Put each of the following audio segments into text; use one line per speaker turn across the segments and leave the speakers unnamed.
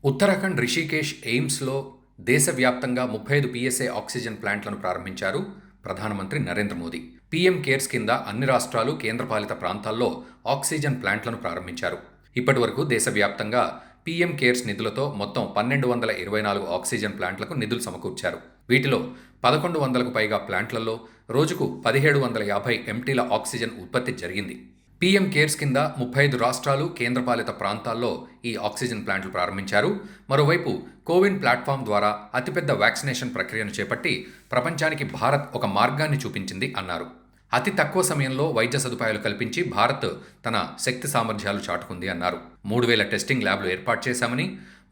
ఉత్తరాఖండ్ రిషికేశ్ ఎయిమ్స్లో దేశవ్యాప్తంగా 35 PSA oxygen ప్లాంట్లను ప్రారంభించారు ప్రధానమంత్రి నరేంద్ర మోదీ. పీఎం కేర్స్ కింద అన్ని రాష్ట్రాలు, కేంద్రపాలిత ప్రాంతాల్లో ఆక్సిజన్ ప్లాంట్లను ప్రారంభించారు. ఇప్పటి వరకు దేశవ్యాప్తంగా పీఎం కేర్స్ నిధులతో మొత్తం 1224 ఆక్సిజన్ ప్లాంట్లకు నిధులు సమకూర్చారు. వీటిలో 1100కు పైగా ప్లాంట్లలో రోజుకు 1750 ఎంటీల ఆక్సిజన్ ఉత్పత్తి జరిగింది. పీఎం కేర్స్ కింద 35 రాష్ట్రాలు, కేంద్రపాలిత ప్రాంతాల్లో ఈ ఆక్సిజన్ ప్లాంట్లు ప్రారంభించారు. మరోవైపు కోవిన్ ప్లాట్ఫామ్ ద్వారా అతిపెద్ద వ్యాక్సినేషన్ ప్రక్రియను చేపట్టి ప్రపంచానికి భారత్ ఒక మార్గాన్ని చూపించింది అన్నారు. అతి తక్కువ సమయంలో వైద్య సదుపాయాలు కల్పించి భారత్ తన శక్తి సామర్థ్యాలు చాటుకుంది అన్నారు. 3000 టెస్టింగ్ ల్యాబ్లు ఏర్పాటు చేశామని,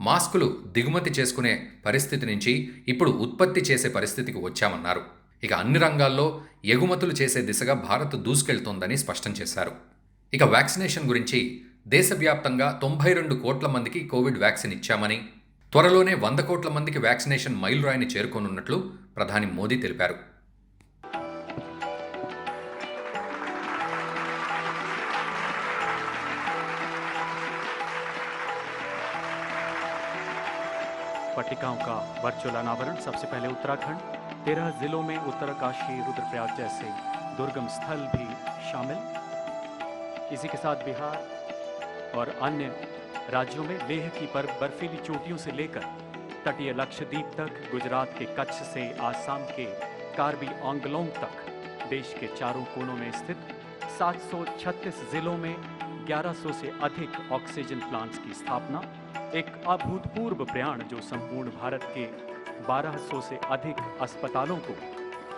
మాస్కులు దిగుమతి చేసుకునే పరిస్థితి నుంచి ఇప్పుడు ఉత్పత్తి చేసే పరిస్థితికి వచ్చామన్నారు. ఇక అన్ని రంగాల్లో ఎగుమతులు చేసే దిశగా భారత్ దూసుకెళ్తోందని స్పష్టం చేశారు. ఇక వ్యాక్సినేషన్ గురించి దేశవ్యాప్తంగా 92 కోట్ల మందికి కోవిడ్ వ్యాక్సిన్ ఇచ్చామని, త్వరలోనే 100 కోట్ల మందికి వ్యాక్సినేషన్ మైలురాయిని చేరుకోనున్నట్లు ప్రధాని మోదీ తెలిపారు.
पट्टिकाओं का वर्चुअल अनावरण सबसे पहले उत्तराखंड, 13 जिलों में उत्तरकाशी, रुद्रप्रयाग जैसे दुर्गम स्थल भी शामिल। इसी के साथ बिहार और अन्य राज्यों में लेह की बर्फीली चोटियों से लेकर तटीय लक्षद्वीप तक, गुजरात के कच्छ से आसाम के कार्बी आंगलोंग तक देश के चारों कोनों में स्थित 736 जिलों में 1100 से अधिक ऑक्सीजन प्लांट्स की स्थापना, एक अभूतपूर्व प्रयाण जो संपूर्ण भारत के 1200 से अधिक अस्पतालों को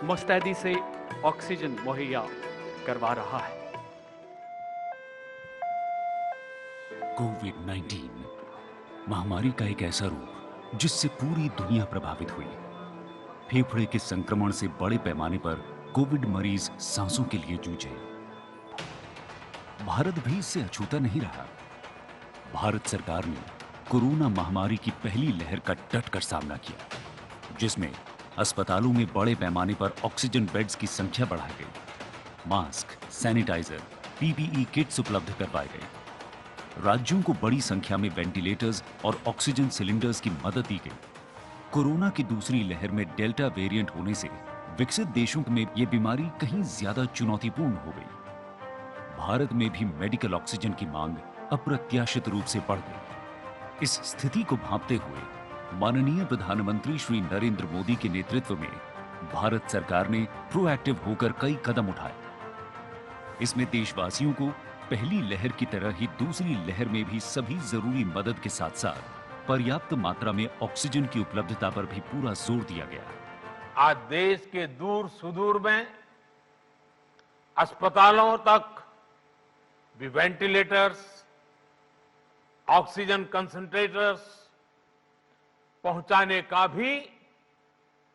मुस्तैदी से ऑक्सीजन मुहैया करवा रहा है।
कोविड-19 महामारी का एक ऐसा रूप जिससे पूरी दुनिया प्रभावित हुई। फेफड़े के संक्रमण से बड़े पैमाने पर कोविड मरीज सांसों के लिए जूझे। भारत भी इससे अछूता नहीं रहा। भारत सरकार ने कोरोना महामारी की पहली लहर का डटकर सामना किया, जिसमें अस्पतालों में बड़े पैमाने पर ऑक्सीजन बेड्स की संख्या बढ़ाई गई, मास्क, सैनिटाइजर, पीपीई किट्स उपलब्ध करवाए गए, राज्यों को बड़ी संख्या में वेंटिलेटर्स और ऑक्सीजन सिलेंडर्स की मदद दी गई। कोरोना की दूसरी लहर में डेल्टा वेरिएंट होने से विकसित देशों में ये बीमारी कहीं ज्यादा चुनौतीपूर्ण हो गई। भारत में भी मेडिकल ऑक्सीजन की मांग अप्रत्याशित रूप से बढ़ गई। इस स्थिति को भांपते हुए माननीय प्रधानमंत्री श्री नरेंद्र मोदी के नेतृत्व में भारत सरकार ने प्रोएक्टिव होकर कई कदम उठाए। इसमें देशवासियों को पहली लहर की तरह ही दूसरी लहर में भी सभी जरूरी मदद के साथ साथ पर्याप्त मात्रा में ऑक्सीजन की उपलब्धता पर भी पूरा जोर दिया गया।
आज देश के दूर सुदूर में अस्पतालों तक भी वेंटिलेटर्स, ऑक्सीजन कंसंट्रेटर्स पहुंचाने का भी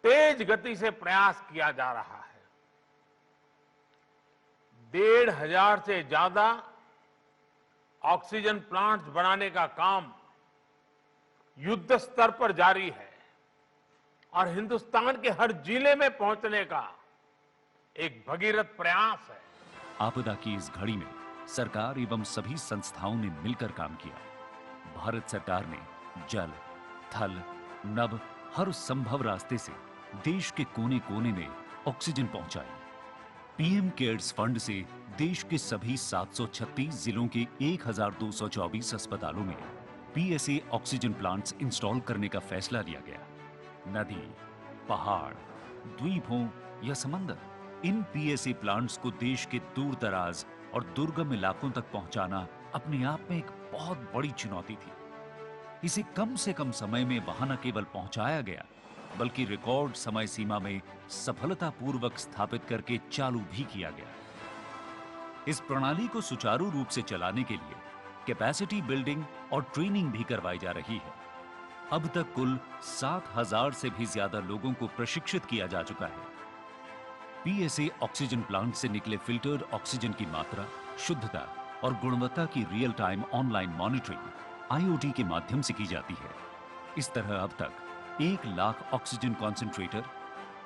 तेज गति से प्रयास किया जा रहा है। 1,500 से ज्यादा ऑक्सीजन प्लांट्स बनाने का काम युद्ध स्तर पर जारी है और हिंदुस्तान के हर जिले में पहुंचने का एक भगीरथ प्रयास है।
आपदा की इस घड़ी में सरकार एवं सभी संस्थाओं ने मिलकर काम किया। भारत सरकार ने जल, थल, नभ हर संभव रास्ते से देश के कोने कोने में ऑक्सीजन पहुंचाई। पीएम केयर्स फंड से देश के सभी 736 जिलों के 1224 अस्पतालों में पीएसए ऑक्सीजन प्लांट्स इंस्टॉल करने का फैसला लिया गया। नदी, पहाड़, द्वीप हो या समंदर, इन पीएसए प्लांट्स को देश के दूर दराज और दुर्गम इलाकों तक पहुंचाना अपने आप में एक बहुत बड़ी चुनौती थी। इसे कम से कम समय में वहां न केवल पहुंचाया गया, बल्कि रिकॉर्ड समय सीमा में सफलतापूर्वक स्थापित करके चालू भी किया गया। इस प्रणाली को सुचारू रूप से चलाने के लिए कैपेसिटी बिल्डिंग और ट्रेनिंग भी करवाई जा रही है। अब तक कुल 7,000 से भी ज्यादा लोगों को प्रशिक्षित किया जा चुका है। पीएसए ऑक्सीजन प्लांट से निकले फिल्टर्ड ऑक्सीजन की मात्रा, शुद्धता और गुणवत्ता की real time online monitoring IoT के माध्यम से की जाती है। इस तरह अब तक 1 lakh oxygen concentrator,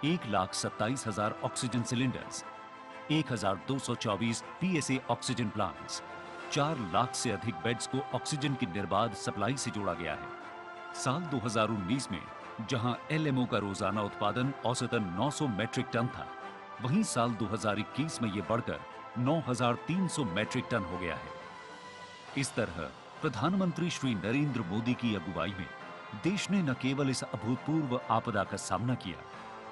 1,27,000 oxygen cylinders, 1,224 PSA oxygen plants, 4 lakh से अधिक बेड्स को ऑक्सीजन की निर्बाध सप्लाई से जोड़ा गया है। साल 2019 में जहां एलएमओ का रोजाना उत्पादन औसतन 900 मैट्रिक टन था, वहीं साल 2021 में यह बढ़कर 9,300 मैट्रिक टन हो गया है। इस तरह प्रधानमंत्री श्री नरेंद्र मोदी की अगुवाई में देश ने न केवल इस अभूतपूर्व आपदा का सामना किया,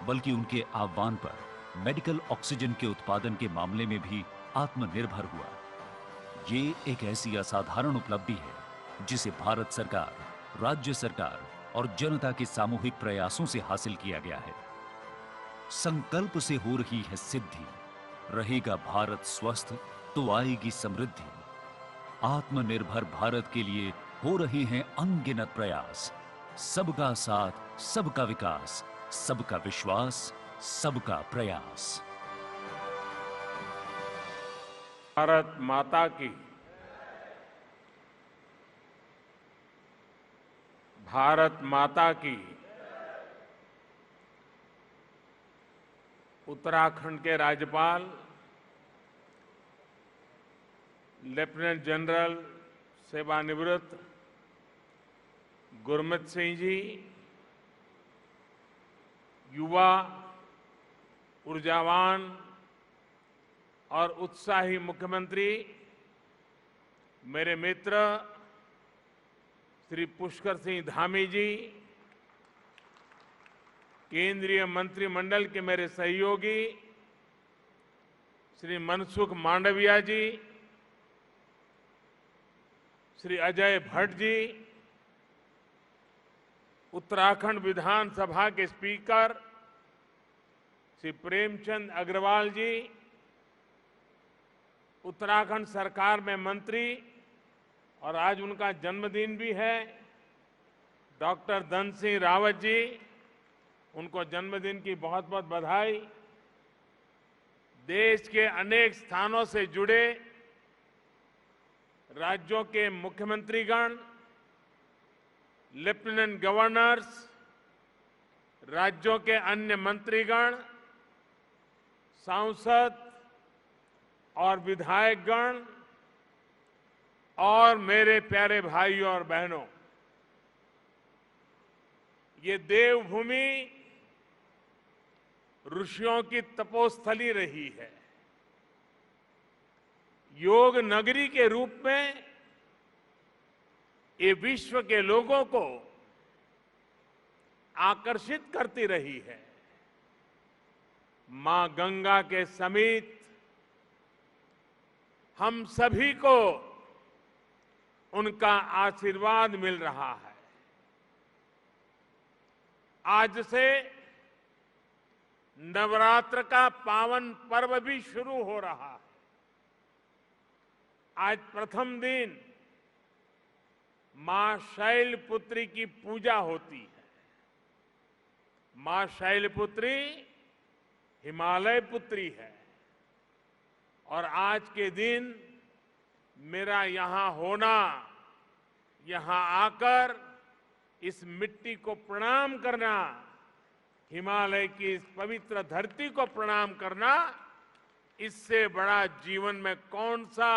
बल्कि उनके आह्वान पर मेडिकल ऑक्सीजन के उत्पादन के मामले में भी आत्मनिर्भर हुआ। ये एक ऐसी असाधारण उपलब्धि है जिसे भारत सरकार, राज्य सरकार और जनता के सामूहिक प्रयासों से हासिल किया गया है। संकल्प से हो रही है सिद्धि, रहेगा भारत स्वस्थ तो आएगी समृद्धि। आत्मनिर्भर भारत के लिए हो रहे हैं अनगिनत प्रयास। सबका साथ, सबका विकास, सबका विश्वास, सबका प्रयास।
भारत माता की, भारत माता की। उत्तराखंड के राज्यपाल लेफ्टिनेंट जनरल सेवानिवृत्त गुरमीत सिंह जी, युवा, ऊर्जावान और उत्साही मुख्यमंत्री मेरे मित्र श्री पुष्कर सिंह धामी जी, केंद्रीय मंत्रिमंडल के मेरे सहयोगी श्री मनसुख मांडविया जी, श्री अजय भट्ट जी, उत्तराखंड विधानसभा के स्पीकर श्री प्रेमचंद अग्रवाल जी, उत्तराखंड सरकार में मंत्री और आज उनका जन्मदिन भी है, डॉक्टर धन सिंह रावत जी, उनको जन्मदिन की बहुत बहुत बधाई। देश के अनेक स्थानों से जुड़े राज्यों के मुख्यमंत्रीगण, लेफ्टिनेंट गवर्नर्स, राज्यों के अन्य मंत्रीगण, सांसद और विधायकगण और मेरे प्यारे भाइयों और बहनों, ये देवभूमि ऋषियों की तपोस्थली रही है। योग नगरी के रूप में ये विश्व के लोगों को आकर्षित करती रही है। मां गंगा के समीप हम सभी को उनका आशीर्वाद मिल रहा है। आज से नवरात्र का पावन पर्व भी शुरू हो रहा है। आज प्रथम दिन मां शैलपुत्री की पूजा होती है। मां शैलपुत्री हिमालय पुत्री है और आज के दिन मेरा यहां होना, यहां आकर इस मिट्टी को प्रणाम करना, हिमालय की इस पवित्र धरती को प्रणाम करना, इससे बड़ा जीवन में कौन सा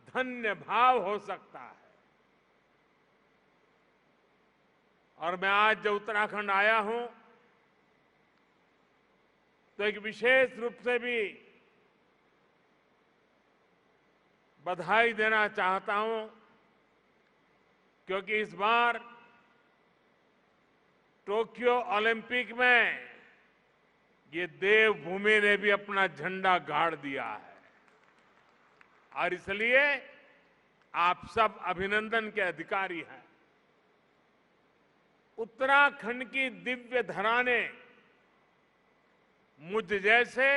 धन्य भाव हो सकता है। और मैं आज जब उत्तराखंड आया हूं तो एक विशेष रूप से भी बधाई देना चाहता हूं, क्योंकि इस बार टोक्यो ओलंपिक में ये देवभूमि ने भी अपना झंडा गाड़ दिया है और इसलिए आप सब अभिनंदन के अधिकारी हैं। उत्तराखंड की दिव्य धरा ने मुझ जैसे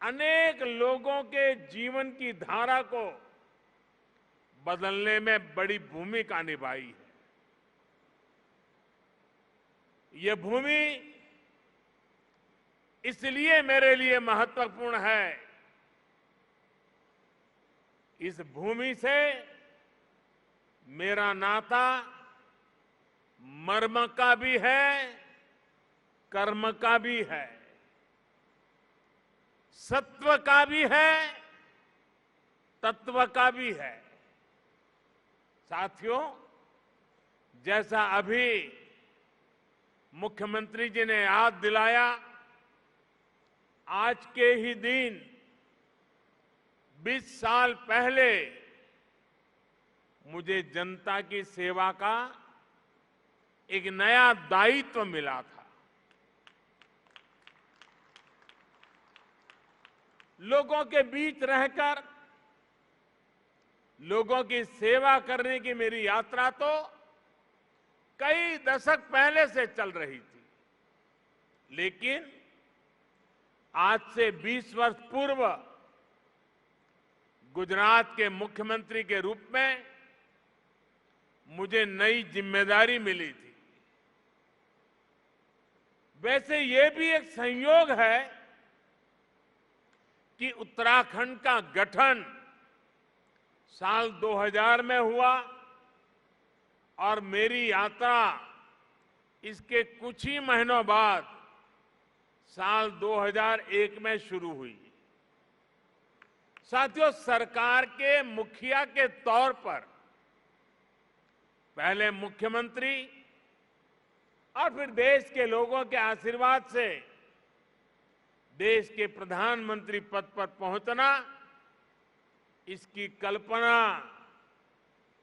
अनेक लोगों के जीवन की धारा को बदलने में बड़ी भूमिका निभाई है। ये भूमि इसलिए मेरे लिए महत्वपूर्ण है, इस भूमि से मेरा नाता मर्म का भी है, कर्म का भी है, सत्व का भी है, तत्व का भी है। साथियों, जैसा अभी मुख्यमंत्री जी ने याद दिलाया, आज के ही दिन 20 साल पहले मुझे जनता की सेवा का एक नया दायित्व मिला था। लोगों के बीच रहकर लोगों की सेवा करने की मेरी यात्रा तो कई दशक पहले से चल रही थी, लेकिन आज से 20 वर्ष पूर्व गुजरात के मुख्यमंत्री के रूप में मुझे नई जिम्मेदारी मिली थी। वैसे ये भी एक संयोग है कि उत्तराखंड का गठन साल 2000 में हुआ और मेरी यात्रा इसके कुछ ही महीनों बाद साल 2001 में शुरू हुई। साथियों, सरकार के मुखिया के तौर पर पहले मुख्यमंत्री और फिर देश के लोगों के आशीर्वाद से देश के प्रधानमंत्री पद पर पहुंचना, इसकी कल्पना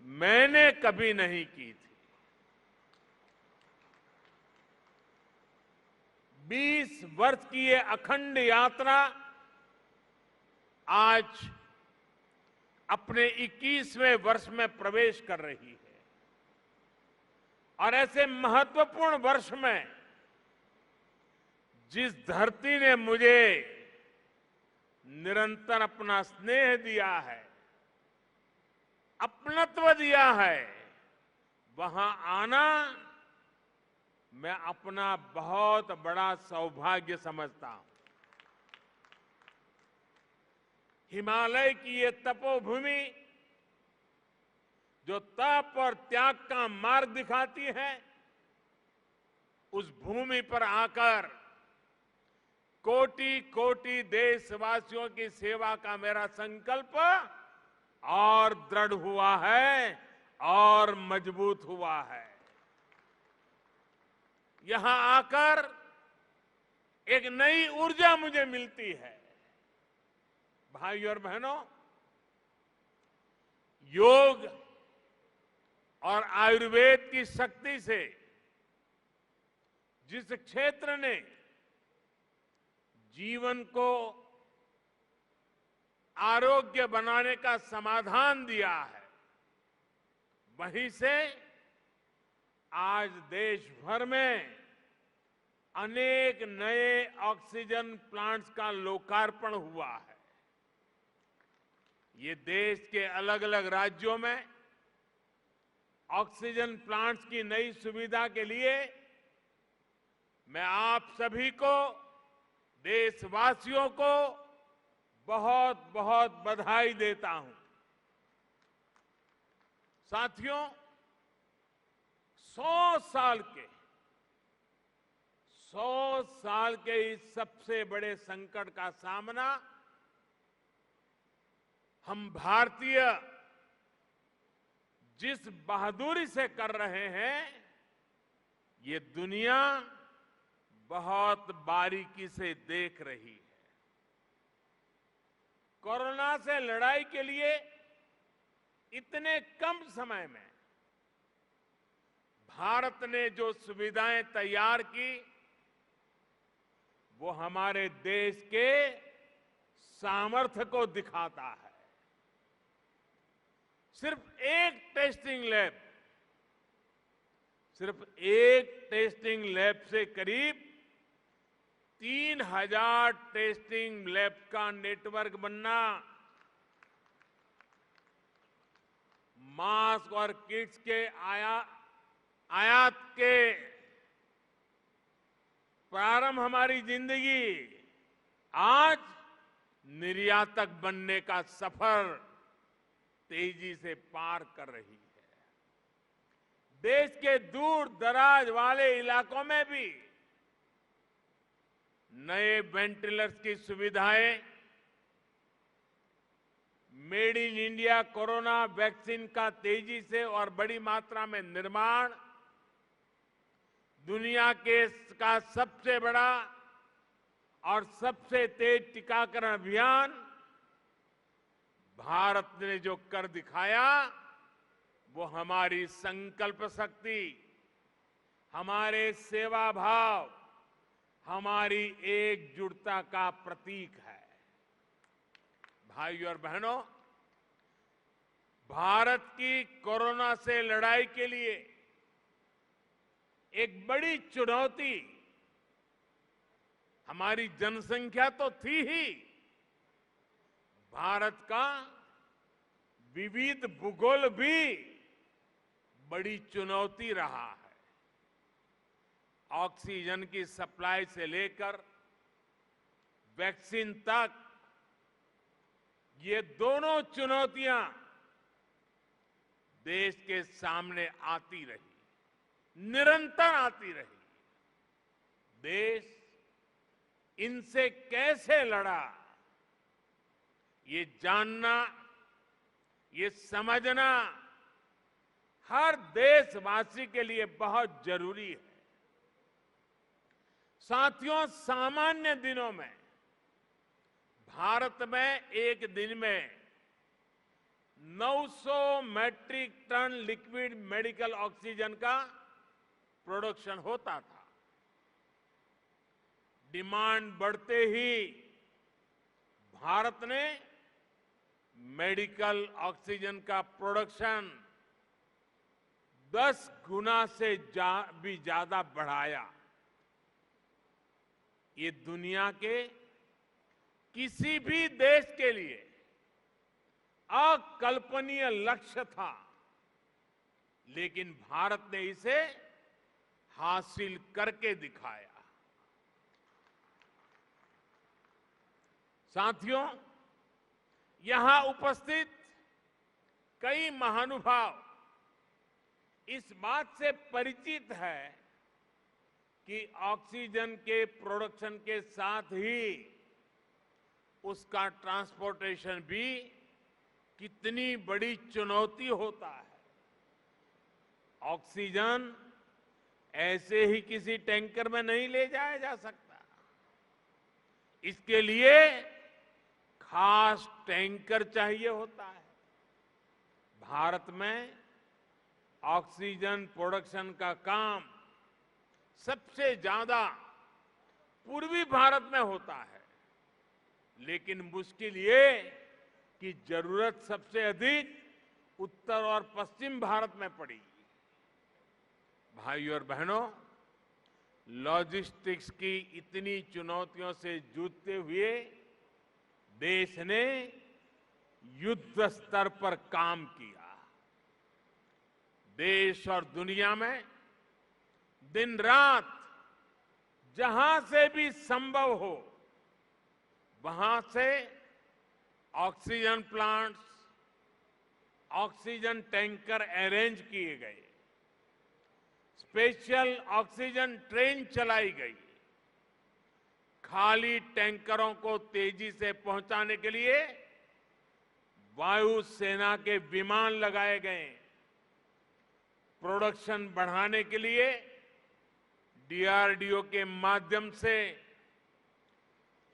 मैंने कभी नहीं की थी। 20 वर्ष की ये अखंड यात्रा आज अपने 21वें वर्ष में प्रवेश कर रही है और ऐसे महत्वपूर्ण वर्ष में जिस धरती ने मुझे निरंतर अपना स्नेह दिया है, अपनत्व दिया है, वहां आना मैं अपना बहुत बड़ा सौभाग्य समझता हूं। हिमालय की ये तपोभूमि जो तप और त्याग का मार्ग दिखाती है, उस भूमि पर आकर कोटि कोटि देशवासियों की सेवा का मेरा संकल्प और दृढ़ हुआ है और मजबूत हुआ है। यहां आकर एक नई ऊर्जा मुझे मिलती है। भाइयों और बहनों, योग और आयुर्वेद की शक्ति से जिस क्षेत्र ने जीवन को आरोग्य बनाने का समाधान दिया है, वहीं से आज देश भर में अनेक नए ऑक्सीजन प्लांट्स का लोकार्पण हुआ है। ये देश के अलग अलग राज्यों में ऑक्सीजन प्लांट्स की नई सुविधा के लिए मैं आप सभी को, देशवासियों को बहुत बहुत बधाई देता हूं। साथियों, 100 साल के इस सबसे बड़े संकट का सामना हम भारतीय जिस बहादुरी से कर रहे हैं, ये दुनिया बहुत बारीकी से देख रही है। कोरोना से लड़ाई के लिए इतने कम समय में भारत ने जो सुविधाएं तैयार की, वो हमारे देश के सामर्थ्य को दिखाता है। सिर्फ एक टेस्टिंग लैब से करीब 3000 टेस्टिंग लैब का नेटवर्क बनना, मास्क और किट्स के आयात के प्रारंभ, हमारी जिंदगी आज निर्यातक बनने का सफर तेजी से पार कर रही है। देश के दूर दराज वाले इलाकों में भी नए वेंटिलेटर्स की सुविधाएं, made in India corona vaccine का तेजी से और बड़ी मात्रा में निर्माण, दुनिया का सबसे बड़ा और सबसे तेज टीकाकरण अभियान भारत ने जो कर दिखाया वो हमारी संकल्प शक्ति, हमारे सेवा भाव, हमारी एकजुटता का प्रतीक है। भाइयों और बहनों, भारत की कोरोना से लड़ाई के लिए एक बड़ी चुनौती हमारी जनसंख्या तो थी ही, भारत का विविध भूगोल भी बड़ी चुनौती रहा है। ऑक्सीजन की सप्लाई से लेकर वैक्सीन तक ये दोनों चुनौतियां देश के सामने आती रही, निरंतर आती रही। देश इनसे कैसे लड़ा, ये जानना, ये समझना हर देशवासी के लिए बहुत जरूरी है। साथियों, सामान्य दिनों में भारत में एक दिन में 900 metric ton liquid medical oxygen का प्रोडक्शन होता था। डिमांड बढ़ते ही भारत ने मेडिकल ऑक्सीजन का प्रोडक्शन 10 गुना से भी ज्यादा बढ़ाया। ये दुनिया के किसी भी देश के लिए अकल्पनीय लक्ष्य था, लेकिन भारत ने इसे हासिल करके दिखाया। साथियों, यहां उपस्थित कई महानुभाव इस बात से परिचित है कि ऑक्सीजन के प्रोडक्शन के साथ ही उसका ट्रांसपोर्टेशन भी कितनी बड़ी चुनौती होता है। ऑक्सीजन ऐसे ही किसी टैंकर में नहीं ले जाया जा सकता। इसके लिए खास टैंकर चाहिए होता है। भारत में ऑक्सीजन प्रोडक्शन का काम सबसे ज्यादा पूर्वी भारत में होता है, लेकिन मुश्किल ये कि जरूरत सबसे अधिक उत्तर और पश्चिम भारत में पड़ी। भाइयों और बहनों, लॉजिस्टिक्स की इतनी चुनौतियों से जूझते हुए देश ने युद्ध स्तर पर काम किया। देश और दुनिया में दिन रात जहां से भी संभव हो वहां से oxygen plants, oxygen tanker arrange किए गए, स्पेशल ऑक्सीजन ट्रेन चलाई गई, खाली टैंकरों को तेजी से पहुंचाने के लिए वायुसेना के विमान लगाए गए, प्रोडक्शन बढ़ाने के लिए डीआरडीओ के माध्यम से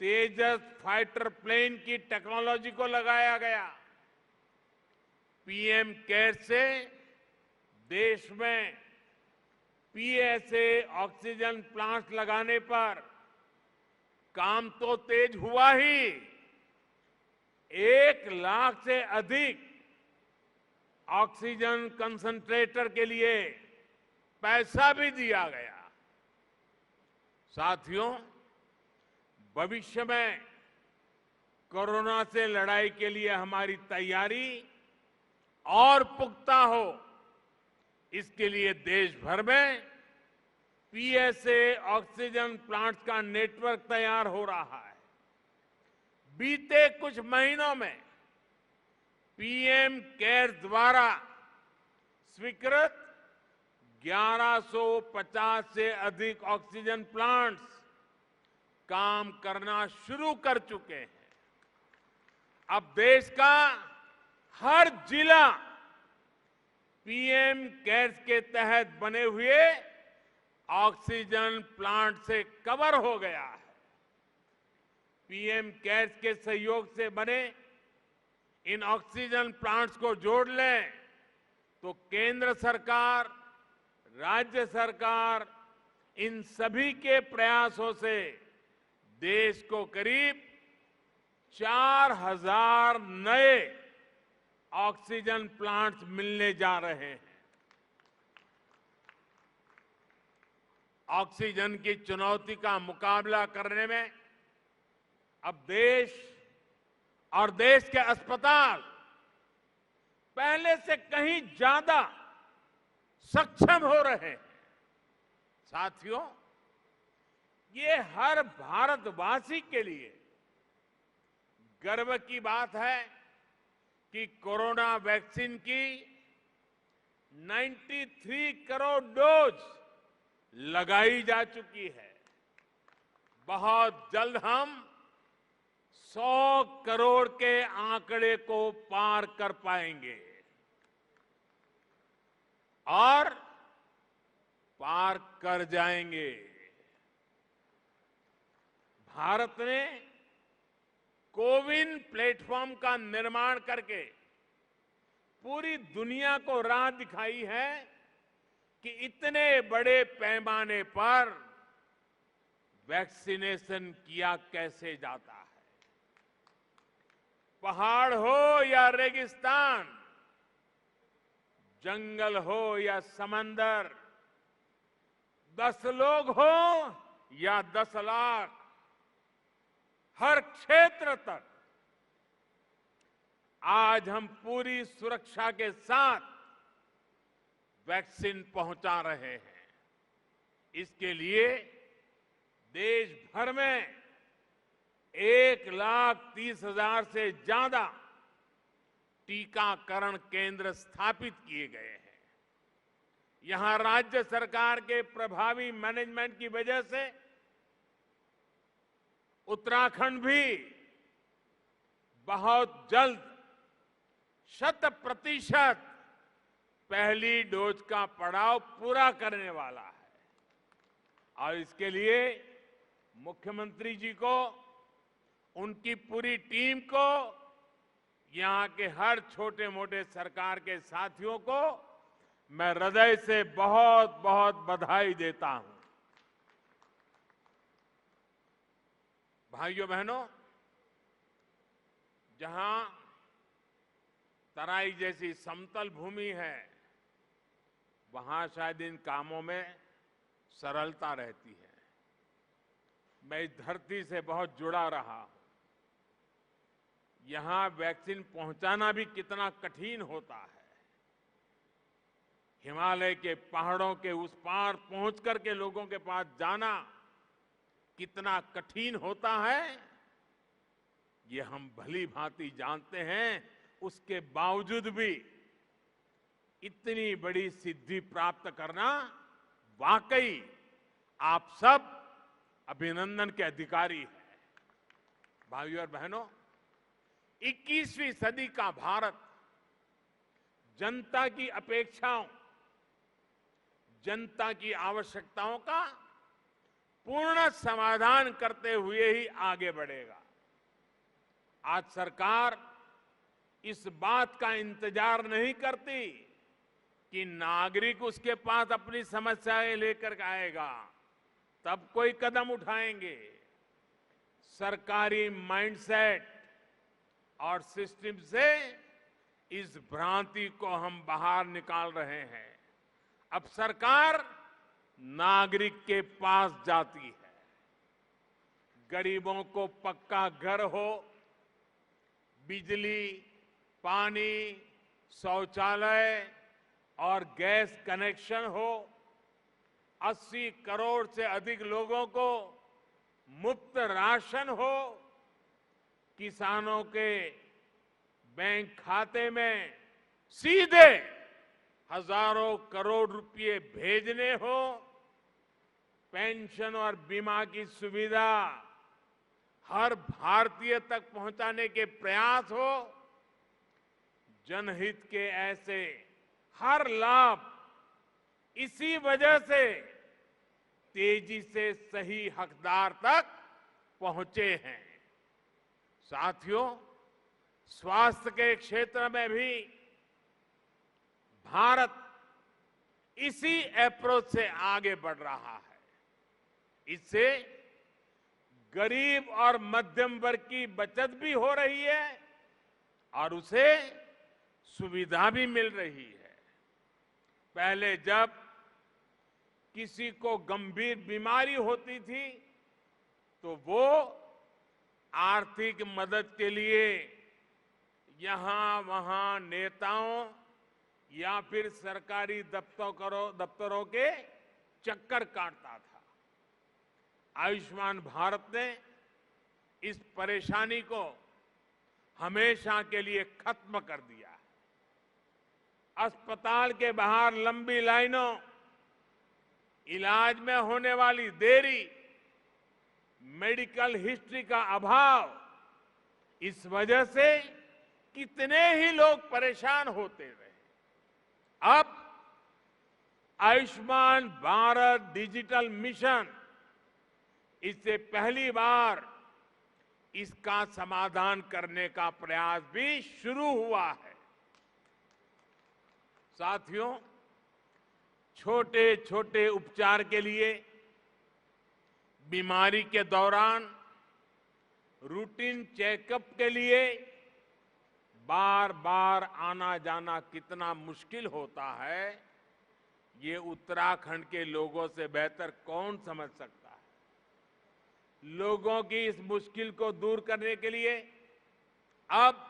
तेजस फाइटर प्लेन की टेक्नोलॉजी को लगाया गया। पीएम केयर से देश में पीएसए ऑक्सीजन प्लांट लगाने पर काम तो तेज हुआ ही, 1 लाख से अधिक ऑक्सीजन कंसंट्रेटर के लिए पैसा भी दिया गया। साथियों, भविष्य में कोरोना से लड़ाई के लिए हमारी तैयारी और पुख्ता हो, इसके लिए देश भर में पीएसए ऑक्सीजन प्लांट्स का नेटवर्क तैयार हो रहा है। बीते कुछ महीनों में पीएम केयर द्वारा स्वीकृत 1150 से अधिक ऑक्सीजन प्लांट्स काम करना शुरू कर चुके हैं। अब देश का हर जिला पीएम केयर्स के तहत बने हुए ऑक्सीजन प्लांट से कवर हो गया है। पीएम केयर्स के सहयोग से बने इन ऑक्सीजन प्लांट्स को जोड़ लें तो केंद्र सरकार, राज्य सरकार, इन सभी के प्रयासों से देश को करीब 4000 नए ऑक्सीजन प्लांट्स मिलने जा रहे हैं। ऑक्सीजन की चुनौती का मुकाबला करने में अब देश और देश के अस्पताल पहले से कहीं ज्यादा सक्षम हो रहे हैं। साथियों, ये हर भारतवासी के लिए गर्व की बात है कि कोरोना वैक्सीन की 93 करोड़ डोज लगाई जा चुकी है। बहुत जल्द हम 100 करोड़ के आंकड़े को पार कर पाएंगे और पार कर जाएंगे। भारत ने कोविन प्लेटफॉर्म का निर्माण करके पूरी दुनिया को राह दिखाई है कि इतने बड़े पैमाने पर वैक्सीनेशन किया कैसे जाता है। पहाड़ हो या रेगिस्तान, जंगल हो या समंदर, 10 लोग हो या 10 लाख, हर क्षेत्र तक आज हम पूरी सुरक्षा के साथ वैक्सीन पहुंचा रहे हैं। इसके लिए देश भर में 1,30,000 से ज्यादा टीकाकरण केंद्र स्थापित किए गए हैं। यहां राज्य सरकार के प्रभावी मैनेजमेंट की वजह से उत्तराखंड भी बहुत जल्द 100% पहली डोज का पड़ाव पूरा करने वाला है और इसके लिए मुख्यमंत्री जी को, उनकी पूरी टीम को, यहां के हर छोटे मोटे सरकार के साथियों को मैं हृदय से बहुत बहुत बधाई देता हूं। भाइयों बहनों, जहां तराई जैसी समतल भूमि है, वहां शायद इन कामों में सरलता रहती है। मैं इस धरती से बहुत जुड़ा रहा हूं। यहां वैक्सीन पहुंचाना भी कितना कठिन होता है। हिमालय के पहाड़ों के उस पार पहुंच करके लोगों के पास जाना कितना कठिन होता है, ये हम भली भांति जानते हैं। उसके बावजूद भी इतनी बड़ी सिद्धि प्राप्त करना वाकई आप सब अभिनंदन के अधिकारी हैं। भाइयों और बहनों, 21वीं सदी का भारत जनता की अपेक्षाओं, जनता की आवश्यकताओं का पूर्ण समाधान करते हुए ही आगे बढ़ेगा। आज सरकार इस बात का इंतजार नहीं करती कि नागरिक उसके पास अपनी समस्याएं लेकर आएगा तब कोई कदम उठाएंगे। सरकारी माइंडसेट और सिस्टम से इस भ्रांति को हम बाहर निकाल रहे हैं। अब सरकार नागरिक के पास जाती है। गरीबों को पक्का घर हो, बिजली, पानी, शौचालय और गैस कनेक्शन हो, 80 करोड़ से अधिक लोगों को मुफ्त राशन हो, किसानों के बैंक खाते में सीधे हजारों करोड़ रुपए भेजने हो, पेंशन और बीमा की सुविधा हर भारतीय तक पहुंचाने के प्रयास हो, जनहित के ऐसे हर लाभ इसी वजह से तेजी से सही हकदार तक पहुंचे हैं। साथियों, स्वास्थ्य के क्षेत्र में भी भारत इसी अप्रोच से आगे बढ़ रहा है। इससे गरीब और मध्यम वर्ग की बचत भी हो रही है और उसे सुविधा भी मिल रही है। पहले जब किसी को गंभीर बीमारी होती थी तो वो आर्थिक मदद के लिए यहां वहां नेताओं या फिर सरकारी दफ्तरों के चक्कर काटता था। आयुष्मान भारत ने इस परेशानी को हमेशा के लिए खत्म कर दिया। अस्पताल के बाहर लंबी लाइनों, इलाज में होने वाली देरी, मेडिकल हिस्ट्री का अभाव, इस वजह से कितने ही लोग परेशान होते रहे। अब आयुष्मान भारत डिजिटल मिशन, इससे पहली बार इसका समाधान करने का प्रयास भी शुरू हुआ है। साथियों, छोटे छोटे उपचार के लिए बीमारी के दौरान रूटीन चेकअप के लिए बार बार आना जाना कितना मुश्किल होता है, ये उत्तराखंड के लोगों से बेहतर कौन समझ सकता है। लोगों की इस मुश्किल को दूर करने के लिए अब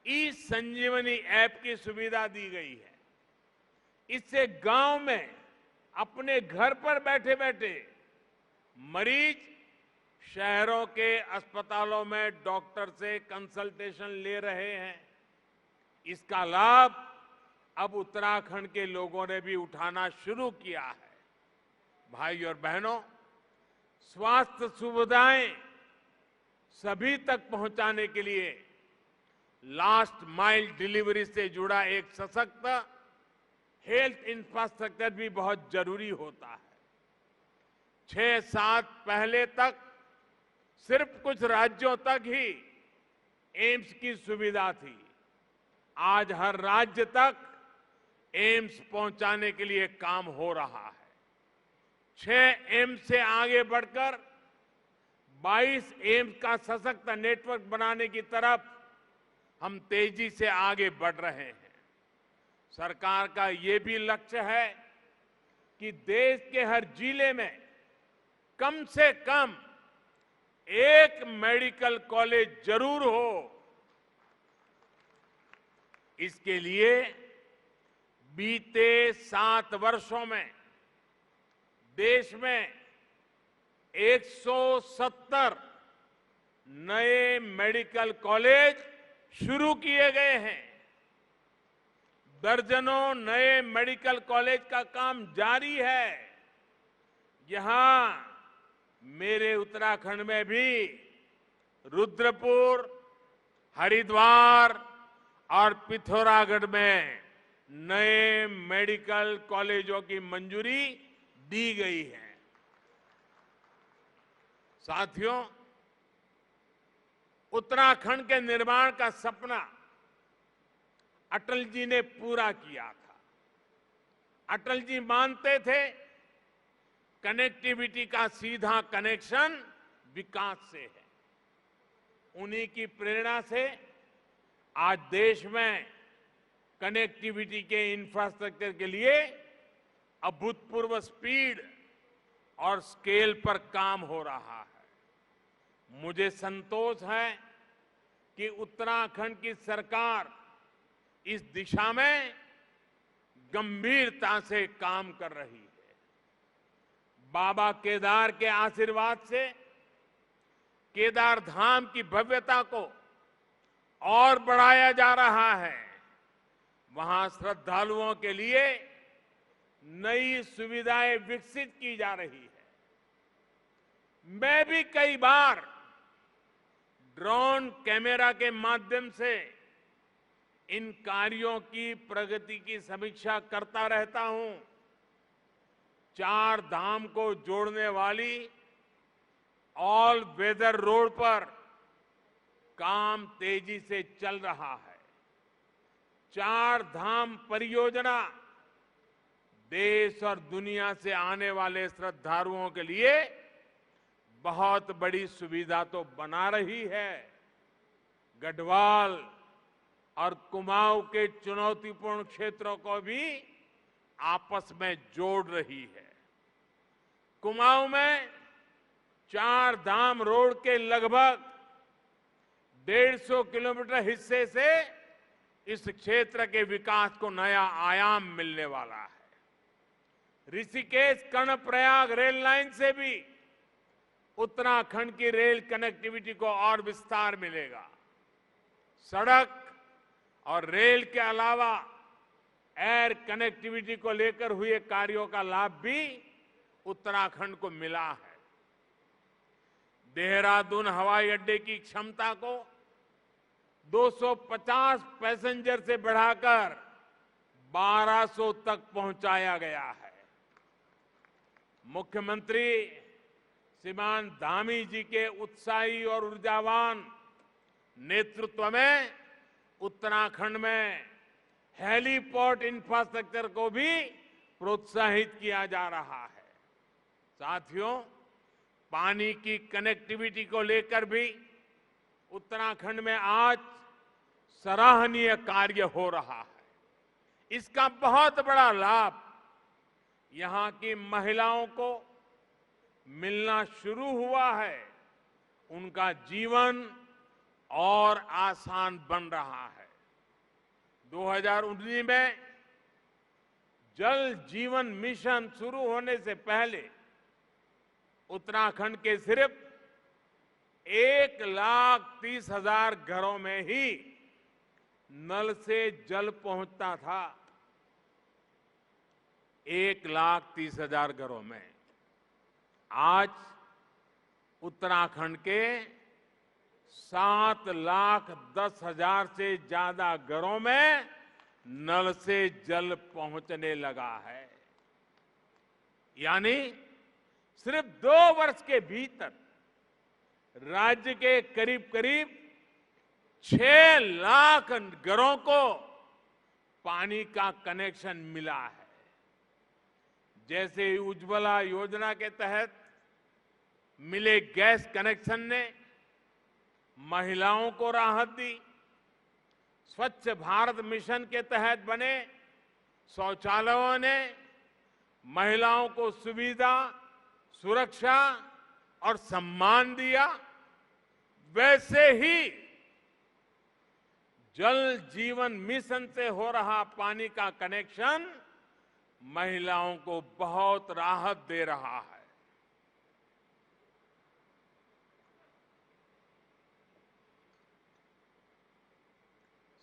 ई संजीवनी ऐप की सुविधा दी गई है। इससे गांव में अपने घर पर बैठे बैठे मरीज शहरों के अस्पतालों में डॉक्टर से कंसल्टेशन ले रहे हैं। इसका लाभ अब उत्तराखंड के लोगों ने भी उठाना शुरू किया है। भाई और बहनों, स्वास्थ्य सुविधाएं सभी तक पहुंचाने के लिए लास्ट माइल डिलीवरी से जुड़ा एक सशक्त हेल्थ इंफ्रास्ट्रक्चर भी बहुत जरूरी होता है। 6-7 पहले तक सिर्फ कुछ राज्यों तक ही एम्स की सुविधा थी। आज हर राज्य तक एम्स पहुंचाने के लिए काम हो रहा है। 6 एम्स से आगे बढ़कर 22 एम्स का सशक्त नेटवर्क बनाने की तरफ हम तेजी से आगे बढ़ रहे हैं। सरकार का ये भी लक्ष्य है कि देश के हर जिले में कम से कम एक मेडिकल कॉलेज जरूर हो। इसके लिए बीते 7 वर्षों में देश में 170 नए मेडिकल कॉलेज शुरू किए गए हैं। दर्जनों नए मेडिकल कॉलेज का काम जारी है। यहां मेरे उत्तराखंड में भी रुद्रपुर, हरिद्वार और पिथौरागढ़ में नए मेडिकल कॉलेजों की मंजूरी दी गई है। साथियों, उत्तराखंड के निर्माण का सपना अटल जी ने पूरा किया था। अटल जी मानते थे कनेक्टिविटी का सीधा कनेक्शन विकास से है। उन्हीं की प्रेरणा से आज देश में कनेक्टिविटी के इंफ्रास्ट्रक्चर के लिए अभूतपूर्व स्पीड और स्केल पर काम हो रहा है। मुझे संतोष है कि उत्तराखंड की सरकार इस दिशा में गंभीरता से काम कर रही है। बाबा केदार के आशीर्वाद से केदार धाम की भव्यता को और बढ़ाया जा रहा है। वहां श्रद्धालुओं के लिए नई सुविधाएं विकसित की जा रही है। मैं भी कई बार ड्रोन कैमरा के माध्यम से इन कार्यों की प्रगति की समीक्षा करता रहता हूं। चार धाम को जोड़ने वाली ऑल वेदर रोड पर काम तेजी से चल रहा है। चार धाम परियोजना देश और दुनिया से आने वाले श्रद्धालुओं के लिए बहुत बड़ी सुविधा तो बना रही है, गढ़वाल और कुमाऊं के चुनौतीपूर्ण क्षेत्रों को भी आपस में जोड़ रही है। कुमाऊं में चार धाम रोड के लगभग 150 किलोमीटर हिस्से से इस क्षेत्र के विकास को नया आयाम मिलने वाला है। ऋषिकेश कर्णप्रयाग रेल लाइन से भी उत्तराखंड की रेल कनेक्टिविटी को और विस्तार मिलेगा। सड़क और रेल के अलावा एयर कनेक्टिविटी को लेकर हुए कार्यों का लाभ भी उत्तराखंड को मिला है। देहरादून हवाई अड्डे की क्षमता को 250 पैसेंजर से बढ़ाकर 1200 तक पहुंचाया गया है। मुख्यमंत्री श्रीमान धामी जी के उत्साही और ऊर्जावान नेतृत्व में उत्तराखंड में हेलीपोर्ट इंफ्रास्ट्रक्चर को भी प्रोत्साहित किया जा रहा है। साथियों, पानी की कनेक्टिविटी को लेकर भी उत्तराखंड में आज सराहनीय कार्य हो रहा है। इसका बहुत बड़ा लाभ यहां की महिलाओं को मिलना शुरू हुआ है। उनका जीवन और आसान बन रहा है। 2019 में जल जीवन मिशन शुरू होने से पहले उत्तराखंड के सिर्फ 1,30,000 घरों में ही नल से जल पहुंचता था। 1,30,000 घरों में। आज उत्तराखंड के 7,10,000 से ज्यादा घरों में नल से जल पहुंचने लगा है। यानी सिर्फ 2 वर्ष के भीतर राज्य के करीब करीब 6 लाख घरों को पानी का कनेक्शन मिला है। जैसे उज्ज्वला योजना के तहत मिले गैस कनेक्शन ने महिलाओं को राहत दी, स्वच्छ भारत मिशन के तहत बने शौचालयों ने महिलाओं को सुविधा, सुरक्षा और सम्मान दिया, वैसे ही जल जीवन मिशन से हो रहा पानी का कनेक्शन महिलाओं को बहुत राहत दे रहा है।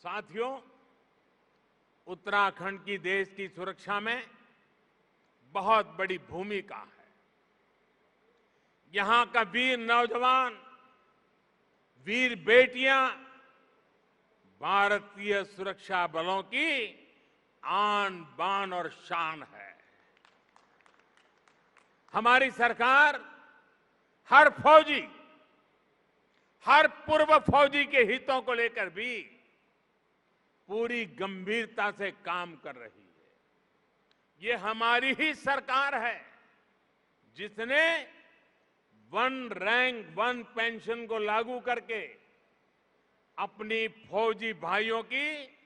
साथियों, उत्तराखंड की देश की सुरक्षा में बहुत बड़ी भूमिका है। यहां का वीर नौजवान, वीर बेटियां भारतीय सुरक्षा बलों की आन बान और शान है। हमारी सरकार हर फौजी, हर पूर्व फौजी के हितों को लेकर भी पूरी गंभीरता से काम कर रही है। ये हमारी ही सरकार है जिसने 1 रैंक 1 पेंशन को लागू करके अपनी फौजी भाइयों की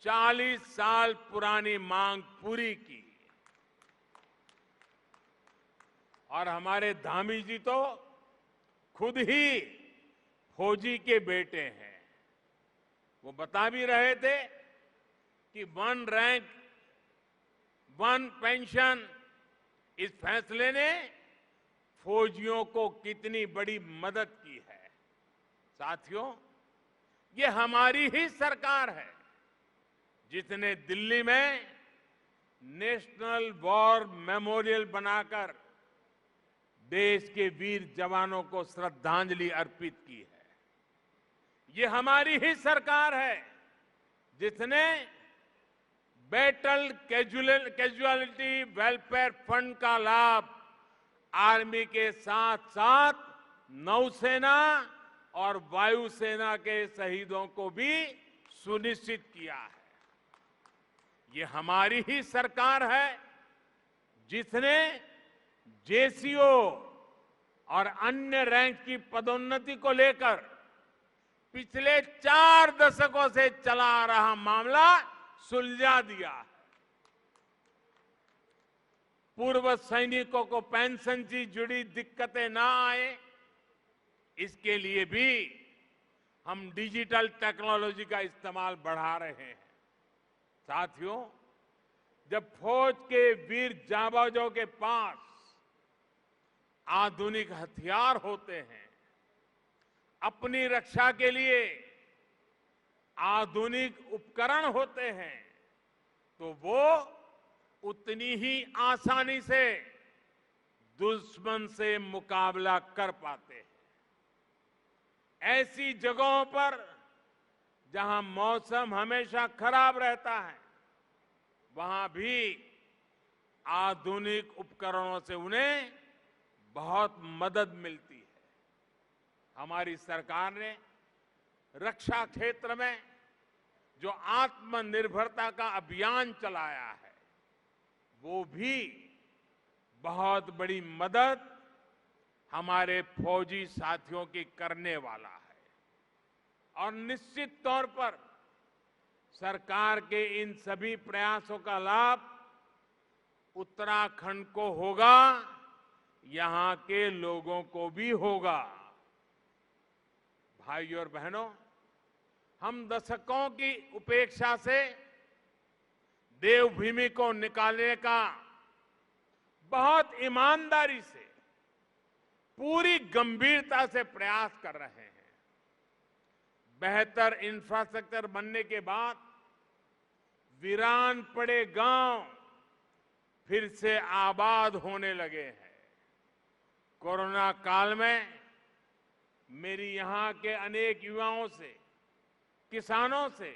40 साल पुरानी मांग पूरी की। और हमारे धामी जी तो खुद ही फौजी के बेटे हैं। वो बता भी रहे थे कि 1 रैंक 1 पेंशन, इस फैसले ने फौजियों को कितनी बड़ी मदद की है। साथियों, ये हमारी ही सरकार है जिसने दिल्ली में नेशनल वॉर मेमोरियल बनाकर देश के वीर जवानों को श्रद्धांजलि अर्पित की है। ये हमारी ही सरकार है जिसने बैटल कैजुअलिटी वेलफेयर फंड का लाभ आर्मी के साथ साथ नौसेना और वायुसेना के शहीदों को भी सुनिश्चित किया है। ये हमारी ही सरकार है जिसने जेसीओ और अन्य रैंक की पदोन्नति को लेकर पिछले 4 दशकों से चला आ रहा मामला सुलझा दिया है। पूर्व सैनिकों को पेंशन से जुड़ी दिक्कतें ना आए, इसके लिए भी हम डिजिटल टेक्नोलॉजी का इस्तेमाल बढ़ा रहे हैं। साथियों, जब फौज के वीर जांबाजों के पास आधुनिक हथियार होते हैं, अपनी रक्षा के लिए आधुनिक उपकरण होते हैं, तो वो उतनी ही आसानी से दुश्मन से मुकाबला कर पाते हैं। ऐसी जगहों पर जहां मौसम हमेशा खराब रहता है, वहां भी आधुनिक उपकरणों से उन्हें बहुत मदद मिलती है। हमारी सरकार ने रक्षा क्षेत्र में जो आत्मनिर्भरता का अभियान चलाया है, वो भी बहुत बड़ी मदद हमारे फौजी साथियों की करने वाला है। और निश्चित तौर पर सरकार के इन सभी प्रयासों का लाभ उत्तराखंड को होगा, यहां के लोगों को भी होगा। भाइयों और बहनों, हम दशकों की उपेक्षा से देवभूमि को निकालने का बहुत ईमानदारी से, पूरी गंभीरता से प्रयास कर रहे हैं। बेहतर इंफ्रास्ट्रक्चर बनने के बाद वीरान पड़े गांव फिर से आबाद होने लगे हैं। कोरोना काल में मेरी यहां के अनेक युवाओं से, किसानों से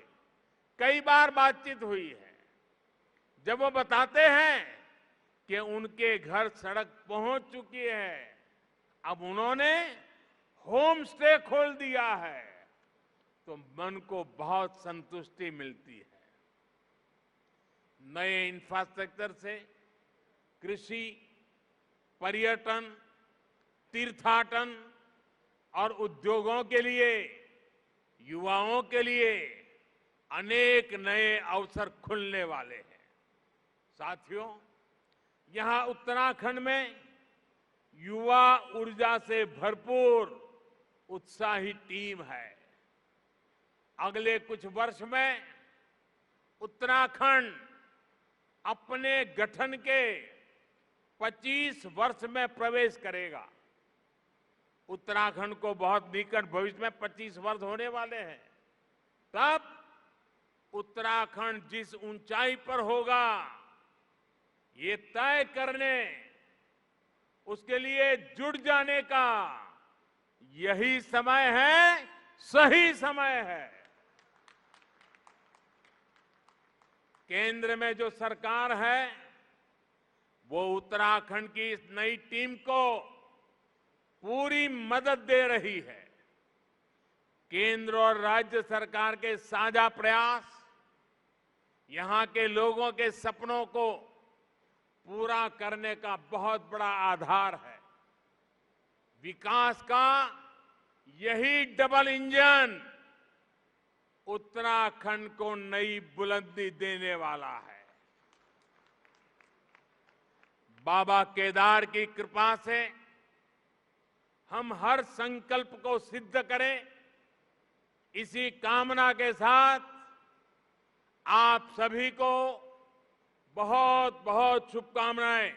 कई बार बातचीत हुई है। जब वो बताते हैं कि उनके घर सड़क पहुंच चुकी है, अब उन्होंने होम स्टे खोल दिया है, तो मन को बहुत संतुष्टि मिलती है। नए इंफ्रास्ट्रक्चर से कृषि, पर्यटन, तीर्थाटन और उद्योगों के लिए, युवाओं के लिए अनेक नए अवसर खुलने वाले हैं। साथियों, यहां उत्तराखंड में युवा ऊर्जा से भरपूर उत्साही टीम है। अगले कुछ वर्ष में उत्तराखंड अपने गठन के 25 वर्ष में प्रवेश करेगा। उत्तराखंड को बहुत निकट भविष्य में 25 वर्ष होने वाले हैं। तब उत्तराखंड जिस ऊंचाई पर होगा, ये तय करने, उसके लिए जुट जाने का यही समय है, सही समय है। केंद्र में जो सरकार है, वो उत्तराखंड की इस नई टीम को पूरी मदद दे रही है। केंद्र और राज्य सरकार के साझा प्रयास यहां के लोगों के सपनों को पूरा करने का बहुत बड़ा आधार है। विकास का यही डबल इंजन उत्तराखंड को नई बुलंदी देने वाला है। बाबा केदार की कृपा से हम हर संकल्प को सिद्ध करें, इसी कामना के साथ आप सभी को बहुत बहुत शुभकामनाएं।